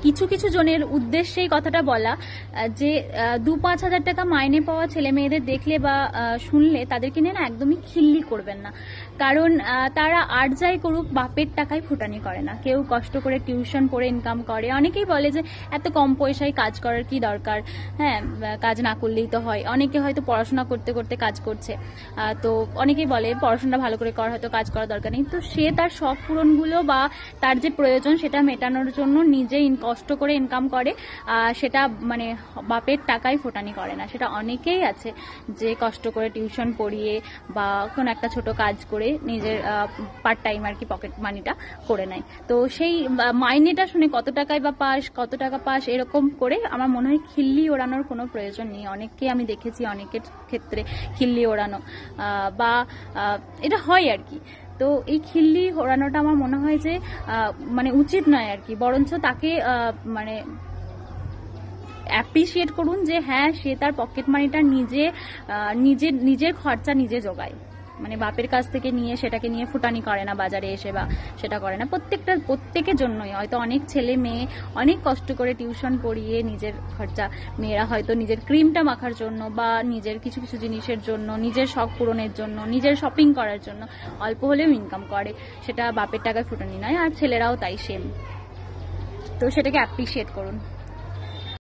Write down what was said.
কিছু কিছু জনের উদ্দেশ্যে এই কথাটা বলা যে 2-5 হাজার টাকা মাইনে পাওয়া ছেলে মেয়েদের দেখলে বা শুনলে তাদেরকে নিয়ে না একদমই খিল্লি করবেন না। কারণ তারা আর যাই করুক বাপের টাকায় ফুটানি করে না। কেউ কষ্ট করে টিউশন পড়ে ইনকাম করে। অনেকেই বলে যে এত কম পয়সায় কাজ করার কি দরকার, হ্যাঁ কাজ না করলেই তো হয়। অনেকে হয়তো পড়াশোনা করতে করতে কাজ করছে, তো অনেকেই বলে পড়াশোনা ভালো করে করা হয়তো কাজ করার দরকার নেই। তো সে তার শখ পূরণগুলো বা তার যে প্রয়োজন সেটা মেটানোর জন্য নিজে কষ্ট করে ইনকাম করে, সেটা মানে বাপের টাকায় ফোটানি করে না। সেটা অনেকেই আছে যে কষ্ট করে টিউশন পড়িয়ে বা কোনো একটা ছোট কাজ করে নিজের পার্ট টাইম আর কি পকেট মানিটা করে নেয়। তো সেই মাইনেটা শুনে কত টাকায় বা পাস, কত টাকা পাস এরকম করে আমার মনে হয় খিল্লি ওড়ানোর কোনো প্রয়োজন নেই। অনেককে আমি দেখেছি অনেকের ক্ষেত্রে খিল্লি ওড়ানো বা এটা হয় আর কি। তো এই খিল্লি ওড়ানোটা আমার মনে হয় যে মানে উচিত নয় আর কি। বরঞ্চ তাকে মানে অ্যাপ্রিসিয়েট করুন যে হ্যাঁ সে তার পকেট মানিটা নিজের খরচা নিজে জোগায়। মানে বাপের কাছ থেকে নিয়ে সেটাকে নিয়ে ফুটানি করে না বাজারে এসে বা সেটা করে না। প্রত্যেকের জন্যই হয়তো অনেক ছেলে মেয়ে অনেক কষ্ট করে টিউশন পড়িয়ে নিজের খরচা, মেয়েরা হয়তো নিজের ক্রিমটা মাখার জন্য বা নিজের কিছু কিছু জিনিসের জন্য, নিজের শখ পূরণের জন্য, নিজের শপিং করার জন্য অল্প হলেও ইনকাম করে। সেটা বাপের টাকায় ফুটানি নয়। আর ছেলেরাও তাই সেম। তো সেটাকে অ্যাপ্রিসিয়েট করুন।